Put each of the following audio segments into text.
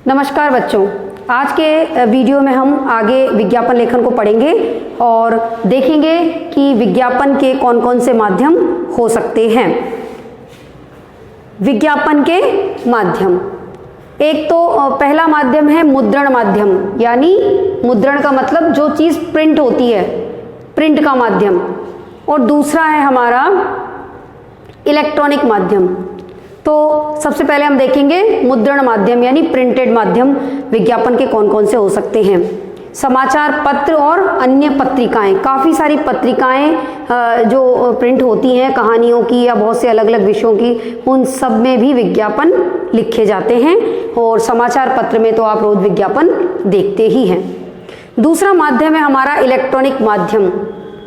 नमस्कार बच्चों, आज के वीडियो में हम आगे विज्ञापन लेखन को पढ़ेंगे और देखेंगे कि विज्ञापन के कौन कौन से माध्यम हो सकते हैं। विज्ञापन के माध्यम, एक तो पहला माध्यम है मुद्रण माध्यम, यानी मुद्रण का मतलब जो चीज़ प्रिंट होती है, प्रिंट का माध्यम। और दूसरा है हमारा इलेक्ट्रॉनिक माध्यम। तो सबसे पहले हम देखेंगे मुद्रण माध्यम यानी प्रिंटेड माध्यम विज्ञापन के कौन कौन से हो सकते हैं। समाचार पत्र और अन्य पत्रिकाएं, काफ़ी सारी पत्रिकाएं जो प्रिंट होती हैं कहानियों की या बहुत से अलग अलग विषयों की, उन सब में भी विज्ञापन लिखे जाते हैं और समाचार पत्र में तो आप रोज विज्ञापन देखते ही हैं। दूसरा माध्यम है हमारा इलेक्ट्रॉनिक माध्यम।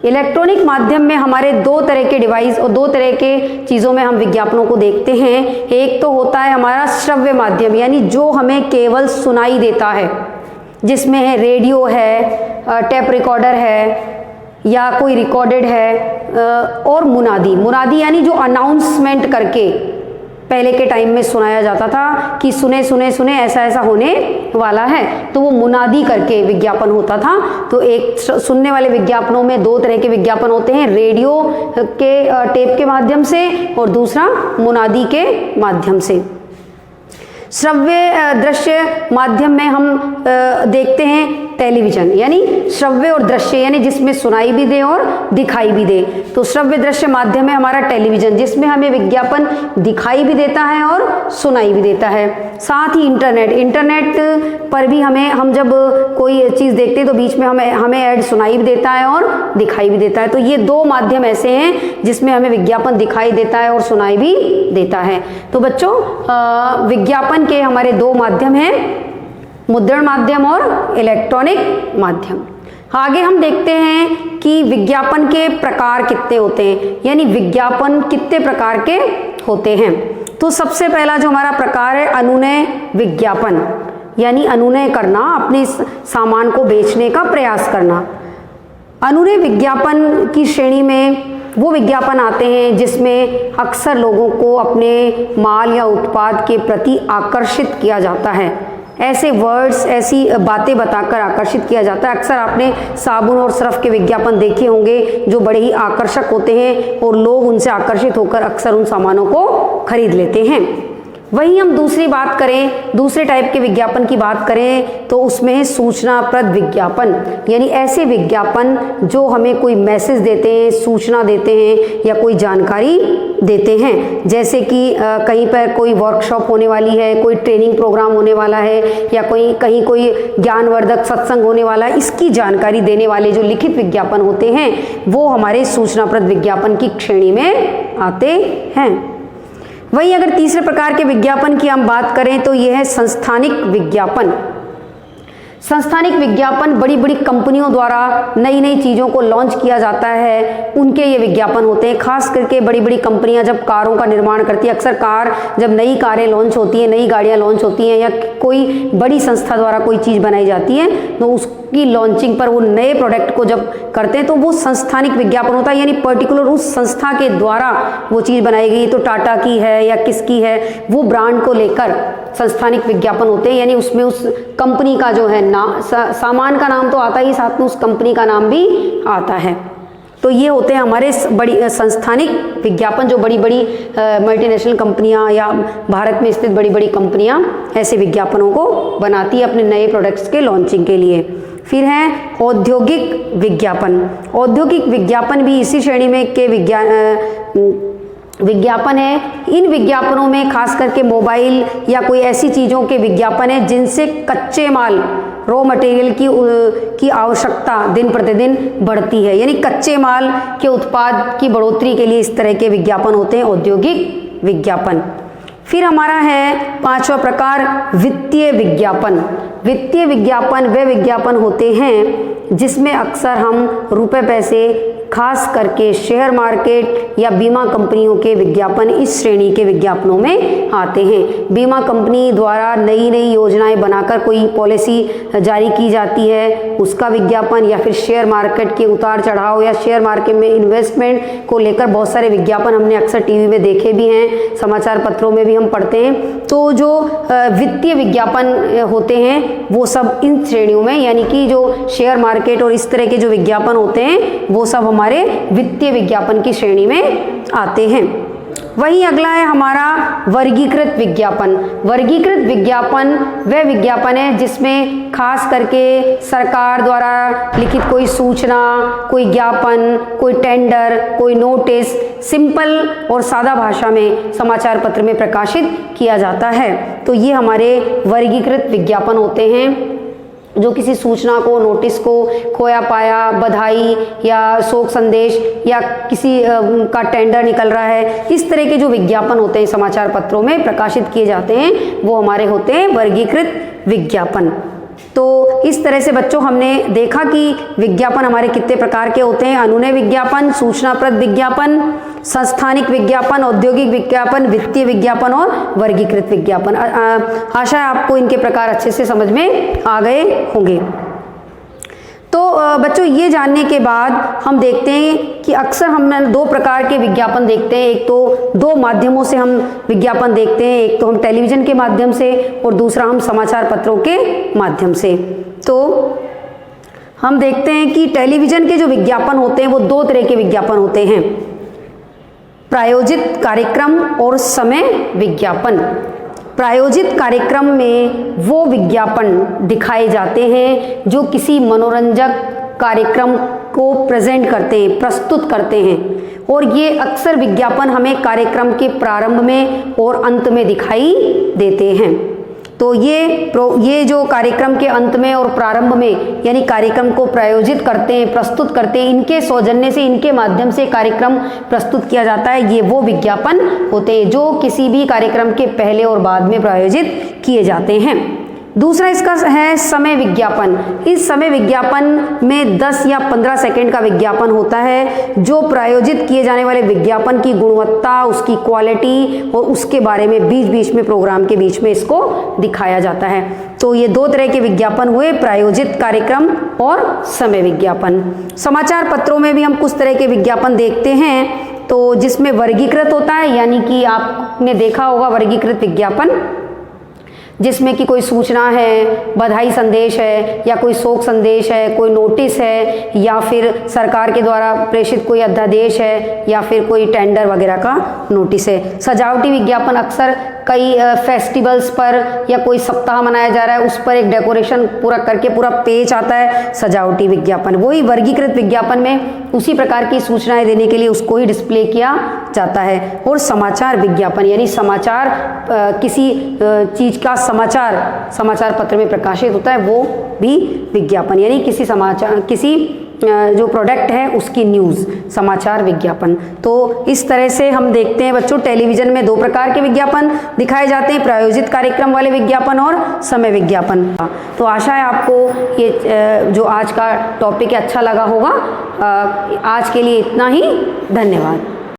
इलेक्ट्रॉनिक माध्यम में हमारे दो तरह के डिवाइस और दो तरह के चीज़ों में हम विज्ञापनों को देखते हैं। एक तो होता है हमारा श्रव्य माध्यम, यानी जो हमें केवल सुनाई देता है, जिसमें है रेडियो है, टेप रिकॉर्डर है या कोई रिकॉर्डेड है, और मुनादी यानी जो अनाउंसमेंट करके पहले के टाइम में सुनाया जाता था कि सुने सुने सुने ऐसा ऐसा होने वाला है, तो वो मुनादी करके विज्ञापन होता था। तो एक सुनने वाले विज्ञापनों में दो तरह के विज्ञापन होते हैं, रेडियो के टेप के माध्यम से और दूसरा मुनादी के माध्यम से। श्रव्य दृश्य माध्यम में हम देखते हैं टेलीविजन, यानी श्रव्य और दृश्य यानी जिसमें सुनाई भी दे और दिखाई भी दे। तो श्रव्य दृश्य माध्यम है हमारा टेलीविजन, जिसमें हमें विज्ञापन दिखाई भी देता है और सुनाई भी देता है। साथ ही इंटरनेट पर भी हम जब कोई चीज़ देखते हैं तो बीच में हमें ऐड सुनाई भी देता है और दिखाई भी देता है। तो ये दो माध्यम ऐसे हैं जिसमें हमें विज्ञापन दिखाई देता है और सुनाई भी देता है। तो बच्चों, विज्ञापन के हमारे दो माध्यम हैं, मुद्रण माध्यम और इलेक्ट्रॉनिक माध्यम। आगे हम देखते हैं कि विज्ञापन के प्रकार कितने होते हैं, यानी विज्ञापन कितने प्रकार के होते हैं। तो सबसे पहला जो हमारा प्रकार है अनुनय विज्ञापन, यानी अनुनय करना, अपने सामान को बेचने का प्रयास करना। अनुनय विज्ञापन की श्रेणी में वो विज्ञापन आते हैं जिसमें अक्सर लोगों को अपने माल या उत्पाद के प्रति आकर्षित किया जाता है। ऐसे वर्ड्स, ऐसी बातें बताकर आकर्षित किया जाता है। अक्सर आपने साबुन और सर्फ के विज्ञापन देखे होंगे जो बड़े ही आकर्षक होते हैं और लोग उनसे आकर्षित होकर अक्सर उन सामानों को खरीद लेते हैं। वहीं हम दूसरी बात करें, दूसरे टाइप के विज्ञापन की बात करें तो उसमें है सूचनाप्रद विज्ञापन, यानी ऐसे विज्ञापन जो हमें कोई मैसेज देते हैं, सूचना देते हैं या कोई जानकारी देते हैं। जैसे कि कहीं पर कोई वर्कशॉप होने वाली है, कोई ट्रेनिंग प्रोग्राम होने वाला है या कहीं कोई ज्ञानवर्धक सत्संग होने वाला है, इसकी जानकारी देने वाले जो लिखित विज्ञापन होते हैं वो हमारे सूचनाप्रद विज्ञापन की श्रेणी में आते हैं। वहीं अगर तीसरे प्रकार के विज्ञापन की हम बात करें तो यह है संस्थानिक विज्ञापन। संस्थानिक विज्ञापन बड़ी बड़ी कंपनियों द्वारा नई नई चीज़ों को लॉन्च किया जाता है, उनके ये विज्ञापन होते हैं। खास करके बड़ी बड़ी कंपनियां जब कारों का निर्माण करती है, अक्सर जब नई कारें लॉन्च होती हैं, नई गाड़ियां लॉन्च होती हैं या कोई बड़ी संस्था द्वारा कोई चीज़ बनाई जाती है, तो उसकी लॉन्चिंग पर वो नए प्रोडक्ट को जब करते हैं तो वो संस्थानिक विज्ञापन होता है, यानी पर्टिकुलर उस संस्था के द्वारा वो चीज़ बनाई गई। तो टाटा की है या किसकी है, वो ब्रांड को लेकर संस्थानिक विज्ञापन होते हैं, यानी उसमें उस कंपनी का जो है सामान का नाम तो आता ही, साथ में उस कंपनी का नाम भी आता है। तो ये होते हैं हमारे बड़ी संस्थानिक विज्ञापन, जो बड़ी बड़ी मल्टीनेशनल कंपनियां या भारत में स्थित बड़ी बड़ी कंपनियां ऐसे विज्ञापनों को बनाती है अपने नए प्रोडक्ट्स के लॉन्चिंग के लिए। फिर है औद्योगिक विज्ञापन। औद्योगिक विज्ञापन भी इसी श्रेणी में के विज्ञापन है। इन विज्ञापनों में खास करके मोबाइल या कोई ऐसी चीज़ों के विज्ञापन है जिनसे कच्चे माल, रॉ मटेरियल की आवश्यकता दिन प्रतिदिन बढ़ती है, यानी कच्चे माल के उत्पाद की बढ़ोतरी के लिए इस तरह के विज्ञापन होते हैं औद्योगिक विज्ञापन। फिर हमारा है पांचवा प्रकार वित्तीय विज्ञापन। वित्तीय विज्ञापन वे विज्ञापन होते हैं जिसमें अक्सर हम रुपए पैसे खास करके शेयर मार्केट या बीमा कंपनियों के विज्ञापन इस श्रेणी के विज्ञापनों में आते हैं। बीमा कंपनी द्वारा नई नई योजनाएं बनाकर कोई पॉलिसी जारी की जाती है, उसका विज्ञापन, या फिर शेयर मार्केट के उतार चढ़ाव या शेयर मार्केट में इन्वेस्टमेंट को लेकर बहुत सारे विज्ञापन हमने अक्सर टीवी में देखे भी हैं, समाचार पत्रों में भी हम पढ़ते हैं। तो जो वित्तीय विज्ञापन होते हैं वो सब इन श्रेणियों में, यानी कि जो शेयर मार्केट और इस तरह के जो विज्ञापन होते हैं वो सब हमारे वित्तीय विज्ञापन की श्रेणी में आते हैं। वही अगला है हमारा वर्गीकृत विज्ञापन। वर्गीकृत विज्ञापन वह विज्ञापन है जिसमें खास करके सरकार द्वारा लिखित कोई सूचना, कोई ज्ञापन, कोई टेंडर, कोई नोटिस सिंपल और सादा भाषा में समाचार पत्र में प्रकाशित किया जाता है। तो ये हमारे वर्गीकृत विज्ञापन होते हैं जो किसी सूचना को, नोटिस को, खोया पाया, बधाई या शोक संदेश या किसी का टेंडर निकल रहा है, इस तरह के जो विज्ञापन होते हैं समाचार पत्रों में प्रकाशित किए जाते हैं वो हमारे होते हैं वर्गीकृत विज्ञापन। तो इस तरह से बच्चों हमने देखा कि विज्ञापन हमारे कितने प्रकार के होते हैं। अनुनय विज्ञापन, सूचनाप्रद विज्ञापन, संस्थानिक विज्ञापन, औद्योगिक विज्ञापन, वित्तीय विज्ञापन और वर्गीकृत विज्ञापन। आशा है आपको इनके प्रकार अच्छे से समझ में आ गए होंगे। तो बच्चों ये जानने के बाद हम देखते हैं कि अक्सर हम दो प्रकार के विज्ञापन देखते हैं। एक तो दो माध्यमों से हम विज्ञापन देखते हैं, एक तो हम टेलीविज़न के माध्यम से और दूसरा हम समाचार पत्रों के माध्यम से। तो हम देखते हैं कि टेलीविज़न के जो विज्ञापन होते हैं वो दो तरह के विज्ञापन होते हैं, प्रायोजित कार्यक्रम और समय विज्ञापन। प्रायोजित कार्यक्रम में वो विज्ञापन दिखाए जाते हैं जो किसी मनोरंजक कार्यक्रम को प्रेजेंट करते हैं, प्रस्तुत करते हैं, और ये अक्सर विज्ञापन हमें कार्यक्रम के प्रारंभ में और अंत में दिखाई देते हैं। तो ये जो कार्यक्रम के अंत में और प्रारंभ में यानी कार्यक्रम को प्रायोजित करते हैं, प्रस्तुत करते हैं, इनके सौजन्य से, इनके माध्यम से कार्यक्रम प्रस्तुत किया जाता है, ये वो विज्ञापन होते हैं जो किसी भी कार्यक्रम के पहले और बाद में प्रायोजित किए जाते हैं। दूसरा इसका है समय विज्ञापन। इस समय विज्ञापन में 10 या 15 सेकंड का विज्ञापन होता है जो प्रायोजित किए जाने वाले विज्ञापन की गुणवत्ता, उसकी क्वालिटी और उसके बारे में बीच बीच में, प्रोग्राम के बीच में इसको दिखाया जाता है। तो ये दो तरह के विज्ञापन हुए, प्रायोजित कार्यक्रम और समय विज्ञापन। समाचार पत्रों में भी हम कुछ तरह के विज्ञापन देखते हैं, तो जिसमें वर्गीकृत होता है, यानी कि आपने देखा होगा वर्गीकृत विज्ञापन जिसमें कि कोई सूचना है, बधाई संदेश है, या कोई शोक संदेश है, कोई नोटिस है, या फिर सरकार के द्वारा प्रेषित कोई अध्यादेश है, या फिर कोई टेंडर वगैरह का नोटिस है। सजावटी विज्ञापन अक्सर कई फेस्टिवल्स पर या कोई सप्ताह मनाया जा रहा है उस पर एक डेकोरेशन पूरा करके पूरा पेज आता है, सजावटी विज्ञापन। वही वर्गीकृत विज्ञापन में उसी प्रकार की सूचनाएं देने के लिए उसको ही डिस्प्ले किया जाता है। और समाचार विज्ञापन यानी समाचार, किसी चीज का समाचार पत्र में प्रकाशित होता है, वो भी विज्ञापन, यानी किसी समाचार, किसी जो प्रोडक्ट है उसकी न्यूज़, समाचार विज्ञापन। तो इस तरह से हम देखते हैं बच्चों टेलीविज़न में दो प्रकार के विज्ञापन दिखाए जाते हैं, प्रायोजित कार्यक्रम वाले विज्ञापन और समय विज्ञापन। तो आशा है आपको ये जो आज का टॉपिक है अच्छा लगा होगा। आज के लिए इतना ही, धन्यवाद।